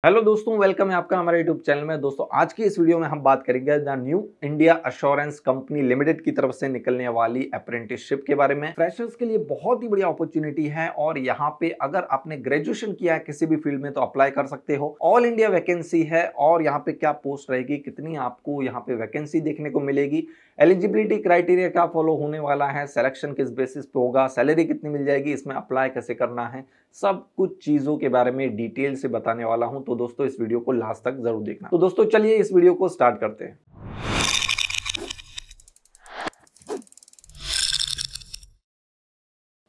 Hello दोस्तों, welcome है आपका हमारे यूट्यूब चैनल में। दोस्तों आज की इस वीडियो में हम बात करेंगे the new India assurance company limited की तरफ से निकलने वाली अप्रेंटिसशिप के बारे में। फ्रेशर्स के लिए बहुत ही बढ़िया अपॉर्चुनिटी है और यहाँ पे अगर आपने ग्रेजुएशन किया है किसी भी फील्ड में तो अप्लाई कर सकते हो। ऑल इंडिया वैकेंसी है और यहाँ पे क्या पोस्ट रहेगी, कितनी आपको यहाँ पे वैकेंसी देखने को मिलेगी, एलिजिबिलिटी क्राइटेरिया क्या फॉलो होने वाला है, सिलेक्शन किस बेसिस पे होगा, सैलरी कितनी मिल जाएगी, इसमें अप्लाई कैसे करना है, सब कुछ चीजों के बारे में डिटेल से बताने वाला हूं। तो दोस्तों इस वीडियो को लास्ट तक जरूर देखना। तो दोस्तों चलिए इस वीडियो को स्टार्ट करते हैं।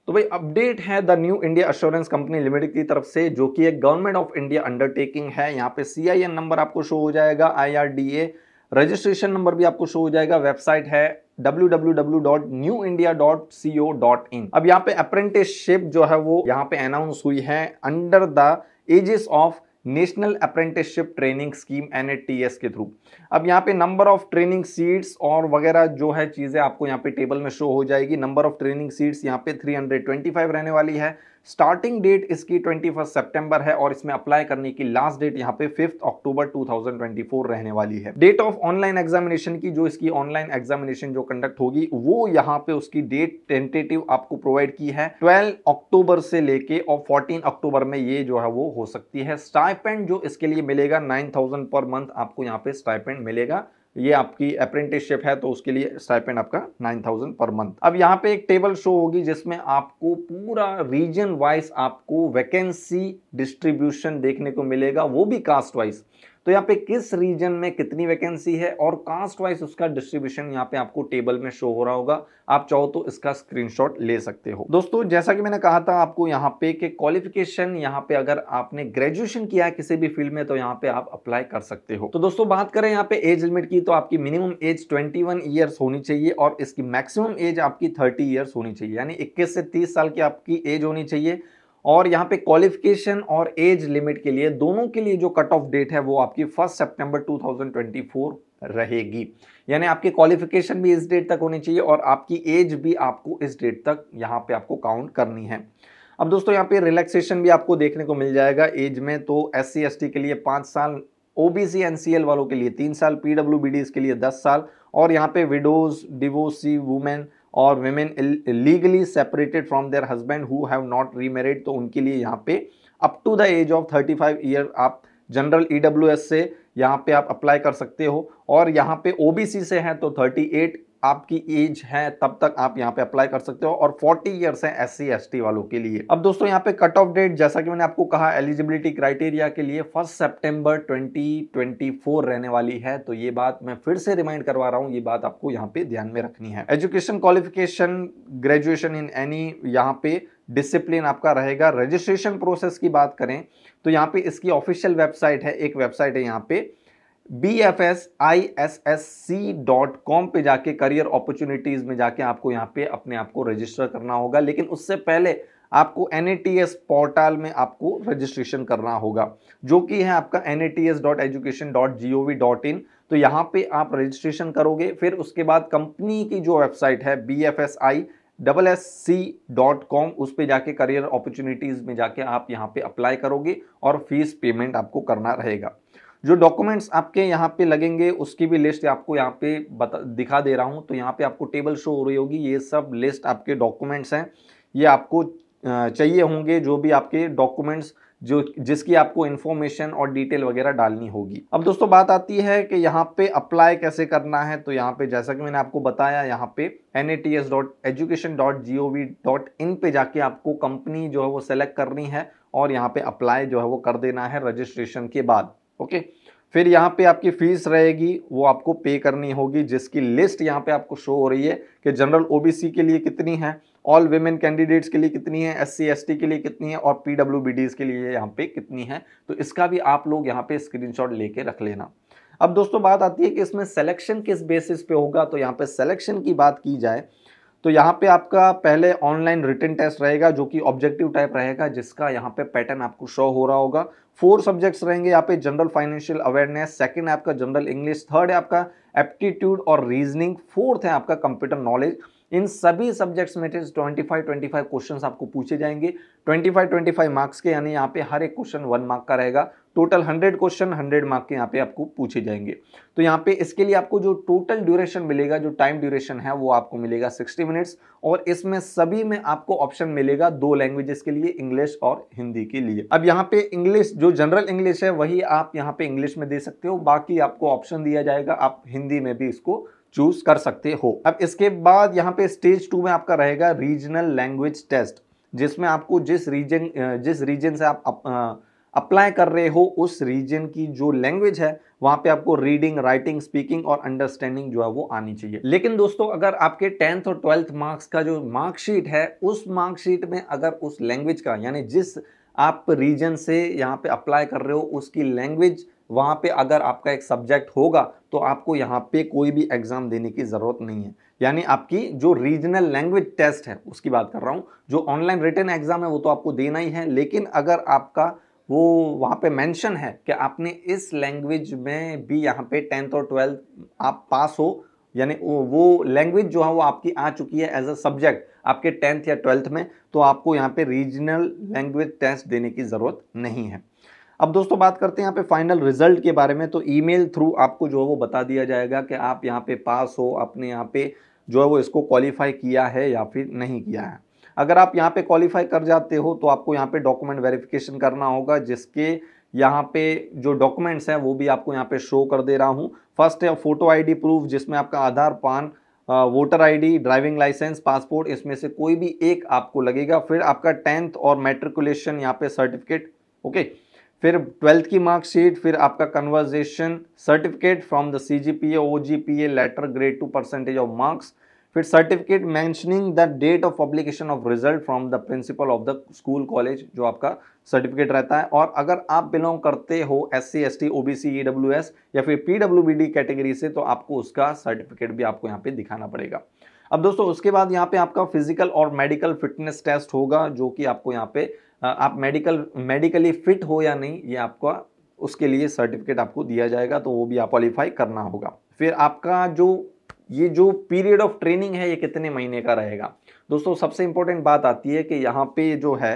तो भाई अपडेट है the new India assurance company limited की तरफ से, जो कि एक गवर्नमेंट ऑफ इंडिया अंडरटेकिंग है। यहाँ पे CIN नंबर आपको शो हो जाएगा, IRDA रजिस्ट्रेशन नंबर भी आपको शो हो जाएगा। वेबसाइट है www.newindia.co.in। अब यहाँ पे अप्रेंटिसशिप जो है वो यहाँ पे अनाउंस हुई है under the aegis of national apprenticeship training scheme NATS के थ्रू। अब यहाँ पे नंबर ऑफ ट्रेनिंग सीट्स और वगैरह जो है चीजें आपको यहाँ पे टेबल में शो हो जाएगी। नंबर ऑफ ट्रेनिंग सीट्स यहाँ पे 325 रहने वाली है। स्टार्टिंग डेट इसकी 21 सितंबर है और इसमें अप्लाई करने की लास्ट डेट यहाँ पे 5 अक्टूबर 2024 रहने वाली है। डेट ऑफ ऑनलाइन एग्जामिनेशन की, जो इसकी ऑनलाइन एग्जामिनेशन जो कंडक्ट होगी वो यहाँ पे उसकी डेट टेंटेटिव आपको प्रोवाइड की है 12 अक्टूबर से लेके और 14 अक्टूबर में ये जो है वो हो सकती है। स्टाइपेंड जो इसके लिए मिलेगा 9000 पर मंथ आपको यहाँ पे स्टाइपेंड मिलेगा। ये आपकी अप्रेंटिसशिप है तो उसके लिए स्टाइपेंड आपका 9000 पर मंथ। अब यहाँ पे एक टेबल शो होगी जिसमें आपको पूरा रीजन वाइज आपको वैकेंसी डिस्ट्रीब्यूशन देखने को मिलेगा, वो भी कास्ट वाइज। तो यहाँ पे किस रीजन में कितनी वैकेंसी है और कास्ट वाइज उसका डिस्ट्रीब्यूशन यहाँ पे आपको टेबल में शो हो रहा होगा। आप चाहो तो इसका स्क्रीनशॉट ले सकते हो। दोस्तों जैसा कि मैंने कहा था आपको यहाँ पे कि क्वालिफिकेशन, यहाँ पे अगर आपने ग्रेजुएशन किया है किसी भी फील्ड में तो यहाँ पे आप अप्लाई कर सकते हो। तो दोस्तों बात करें यहाँ पे एज लिमिट की, तो आपकी मिनिमम एज 21 ईयर्स होनी चाहिए और इसकी मैक्सिमम एज आपकी 30 ईयर्स होनी चाहिए, यानी 21 से 30 साल की आपकी एज होनी चाहिए। और यहाँ पे क्वालिफिकेशन और एज लिमिट के लिए दोनों के लिए जो कट ऑफ डेट है वो आपकी 1 सितंबर 2024 रहेगी। यानी आपकी क्वालिफिकेशन भी इस डेट तक होनी चाहिए और आपकी एज भी आपको इस डेट तक यहाँ पे आपको काउंट करनी है। अब दोस्तों यहाँ पे रिलैक्सेशन भी आपको देखने को मिल जाएगा एज में। तो SC ST के लिए 5 साल, OBC NCL वालों के लिए 3 साल, PWBDs के लिए 10 साल और यहाँ पे विडोज, डिवोर्सी वुमेन और women legally separated from their husband who have not remarried, तो उनके लिए यहाँ पे up to the age of 35 year आप जनरल EWS से यहाँ पे आप अप्लाई कर सकते हो। और यहाँ पे OBC से है तो 38 आपकी एज है तब तक आप यहाँ पे अप्लाई कर सकते हो और 40 ईयर्स है SC ST वालों के लिए। अब दोस्तों यहाँ पे कट ऑफ डेट जैसा कि मैंने आपको कहा एलिजिबिलिटी क्राइटेरिया के लिए 1 सितंबर 2024 रहने वाली है। तो ये बात मैं फिर से रिमाइंड करवा रहा हूँ, ये बात आपको यहाँ पे ध्यान में रखनी है। Education qualification graduation in any यहाँ पे डिसिप्लिन आपका रहेगा। रजिस्ट्रेशन प्रोसेस की बात करें तो यहाँ पे इसकी ऑफिशियल वेबसाइट है, एक वेबसाइट है यहाँ पे bfsissc.com पे जाके करियर अपॉर्चुनिटीज में जाके आपको यहाँ पे अपने आप को रजिस्टर करना होगा। लेकिन उससे पहले आपको NATS पोर्टल में आपको रजिस्ट्रेशन करना होगा, जो कि है आपका nats.education.gov.in। तो यहाँ पे आप रजिस्ट्रेशन करोगे, फिर उसके बाद कंपनी की जो वेबसाइट है bfsissc.com उस पे जाके करियर अपॉर्चुनिटीज में जाके आप यहाँ पे अप्लाई करोगे और फीस पेमेंट आपको करना रहेगा। जो डॉक्यूमेंट्स आपके यहाँ पे लगेंगे उसकी भी लिस्ट आपको यहाँ पे दिखा दे रहा हूँ। तो यहाँ पे आपको टेबल शो हो रही होगी, ये सब लिस्ट आपके डॉक्यूमेंट्स हैं, ये आपको चाहिए होंगे जो भी आपके डॉक्यूमेंट्स जो जिसकी आपको इन्फॉर्मेशन और डिटेल वगैरह डालनी होगी। अब दोस्तों बात आती है कि यहाँ पे अप्लाई कैसे करना है। तो यहाँ पे जैसा कि मैंने आपको बताया, यहाँ पे nats.education.gov.in पे जाके आपको कंपनी जो है वो सेलेक्ट करनी है और यहाँ पे अप्लाई जो है वो कर देना है रजिस्ट्रेशन के बाद। ओके, फिर यहाँ पे आपकी फीस रहेगी वो आपको पे करनी होगी, जिसकी लिस्ट यहाँ पे आपको शो हो रही है कि जनरल OBC के लिए कितनी है, ऑल विमेन कैंडिडेट्स के लिए कितनी है, SC ST के लिए कितनी है और PWBDs के लिए यहाँ पे कितनी है। तो इसका भी आप लोग यहाँ पे स्क्रीनशॉट लेके रख लेना। अब दोस्तों बात आती है कि इसमें सिलेक्शन किस बेसिस पे होगा। तो यहाँ पे सिलेक्शन की बात की जाए तो यहाँ पे आपका पहले ऑनलाइन रिटन टेस्ट रहेगा जो कि ऑब्जेक्टिव टाइप रहेगा, जिसका यहाँ पे पैटर्न आपको शो हो रहा होगा। 4 सब्जेक्ट्स रहेंगे यहाँ पे, जनरल फाइनेंशियल अवेयरनेस, सेकंड है आपका जनरल इंग्लिश, थर्ड है आपका एप्टीट्यूड और रीजनिंग, फोर्थ है आपका कंप्यूटर नॉलेज इन सभी सब्जेक्ट्स में 25 क्वेश्चंस आपको पूछे जाएंगे। 25 मार्क्स के, यानी यहाँ पे हर एक क्वेश्चन 1 मार्क का रहेगा। टोटल 100 क्वेश्चन 100 मार्क के यहाँ पे आपको पूछे जाएंगे। तो यहाँ पे इसके लिए आपको जो टोटल ड्यूरेशन मिलेगा, जो टाइम ड्यूरेशन है, वो आपको मिलेगा 60 मिनट्स। और इसमें सभी में आपको ऑप्शन मिलेगा 2 लैंग्वेजेस के लिए, इंग्लिश और हिंदी के लिए। अब यहाँ पे इंग्लिश, जो जनरल इंग्लिश है, वही आप यहाँ पे इंग्लिश में दे सकते हो, बाकी आपको ऑप्शन दिया जाएगा, आप हिंदी में भी इसको चूज कर सकते हो। अब इसके बाद यहाँ पे स्टेज 2 में आपका रहेगा रीजनल लैंग्वेज टेस्ट, जिसमें आपको जिस रीजन से आप अप्लाई कर रहे हो उस रीजन की जो लैंग्वेज है, वहां पे आपको रीडिंग, राइटिंग, स्पीकिंग और अंडरस्टैंडिंग जो है वो आनी चाहिए। लेकिन दोस्तों, अगर आपके 10th और 12th मार्क्स का जो मार्कशीट है, उस मार्कशीट में अगर उस लैंग्वेज का, यानी जिस आप रीजन से यहाँ पे अप्लाई कर रहे हो उसकी लैंग्वेज, वहां पे अगर आपका एक सब्जेक्ट होगा, तो आपको यहाँ पे कोई भी एग्जाम देने की जरूरत नहीं है। यानी आपकी जो रीजनल लैंग्वेज टेस्ट है उसकी बात कर रहा हूँ, जो ऑनलाइन रिटन एग्जाम है वो तो आपको देना ही है, लेकिन अगर आपका वो वहाँ पे मेंशन है कि आपने इस लैंग्वेज में भी यहाँ पे 10th और 12th आप पास हो, यानी वो लैंग्वेज जो है वो आपकी आ चुकी है एज अ सब्जेक्ट आपके 10th या 12th में, तो आपको यहाँ पे रीजनल लैंग्वेज टेस्ट देने की ज़रूरत नहीं है। अब दोस्तों बात करते हैं यहाँ पे फाइनल रिजल्ट के बारे में। तो ईमेल थ्रू आपको जो है वो बता दिया जाएगा कि आप यहाँ पे पास हो, आपने यहाँ पे जो है वो इसको क्वालिफाई किया है या फिर नहीं किया है। अगर आप यहाँ पे क्वालिफाई कर जाते हो तो आपको यहाँ पे डॉक्यूमेंट वेरिफिकेशन करना होगा, जिसके यहाँ पे जो डॉक्यूमेंट्स हैं वो भी आपको यहाँ पे शो कर दे रहा हूँ। फर्स्ट है फोटो आईडी प्रूफ, जिसमें आपका Aadhaar, PAN, voter ID, driving licence, passport, इसमें से कोई भी एक आपको लगेगा। फिर आपका 10th और मैट्रिकुलेशन यहाँ पे सर्टिफिकेट, ओके। फिर 12th की मार्कशीट, फिर आपका conversion certificate from the CGPA, OGPA letter, grade 2 percentage of marks, फिर certificate mentioning the date of publication of result from the principal of the school college, जो आपका certificate रहता है। और अगर आप बिलोंग करते हो SC, ST, OBC, EWS या फिर PWBD कैटेगरी से, तो आपको उसका सर्टिफिकेट भी आपको यहाँ पे दिखाना पड़ेगा। अब दोस्तों उसके बाद यहाँ पे आपका फिजिकल और मेडिकल फिटनेस टेस्ट होगा, जो कि आपको यहाँ पे आप मेडिकली फिट हो या नहीं, ये आपका उसके लिए सर्टिफिकेट आपको दिया जाएगा, तो वो भी आप क्वालिफाई करना होगा। फिर आपका ये जो पीरियड ऑफ ट्रेनिंग है, ये कितने महीने का रहेगा। दोस्तों सबसे इंपॉर्टेंट बात आती है कि यहाँ पे जो है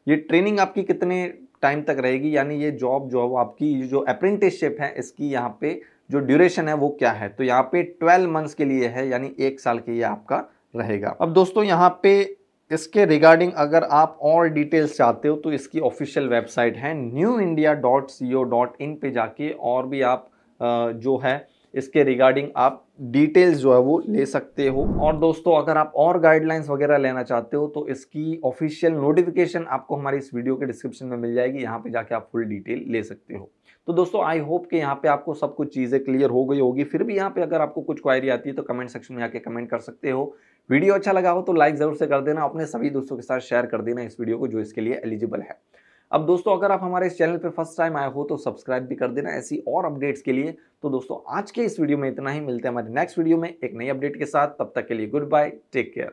ये ट्रेनिंग आपकी कितने टाइम तक रहेगी, यानी ये जॉब जो है वो आपकी जो अप्रेंटिसशिप है, इसकी यहाँ पे जो ड्यूरेशन है वो क्या है। तो यहाँ पे 12 मंथ्स के लिए है, यानी 1 साल के लिए आपका रहेगा। अब दोस्तों यहाँ पे इसके रिगार्डिंग अगर आप और डिटेल्स चाहते हो तो इसकी ऑफिशियल वेबसाइट है newindia.co.in पे जाके और भी आप जो है इसके रिगार्डिंग आप डिटेल्स जो है वो ले सकते हो। और दोस्तों अगर आप और गाइडलाइंस वगैरह लेना चाहते हो तो इसकी ऑफिशियल नोटिफिकेशन आपको हमारी इस वीडियो के डिस्क्रिप्शन में मिल जाएगी, यहाँ पे जाके आप फुल डिटेल ले सकते हो। तो दोस्तों आई होप कि यहाँ पे आपको सब कुछ चीज़ें क्लियर हो गई होगी। फिर भी यहाँ पे अगर आपको कुछ क्वायरी आती है तो कमेंट सेक्शन में आके कमेंट कर सकते हो। वीडियो अच्छा लगा हो तो लाइक जरूर से कर देना, अपने सभी दोस्तों के साथ शेयर कर देना इस वीडियो को जो इसके लिए एलिजिबल है। अब दोस्तों अगर आप हमारे इस चैनल पे फर्स्ट टाइम आए हो तो सब्सक्राइब भी कर देना ऐसी और अपडेट्स के लिए। तो दोस्तों आज के इस वीडियो में इतना ही, मिलते हैं हमारे नेक्स्ट वीडियो में एक नई अपडेट के साथ। तब तक के लिए गुड बाय, टेक केयर।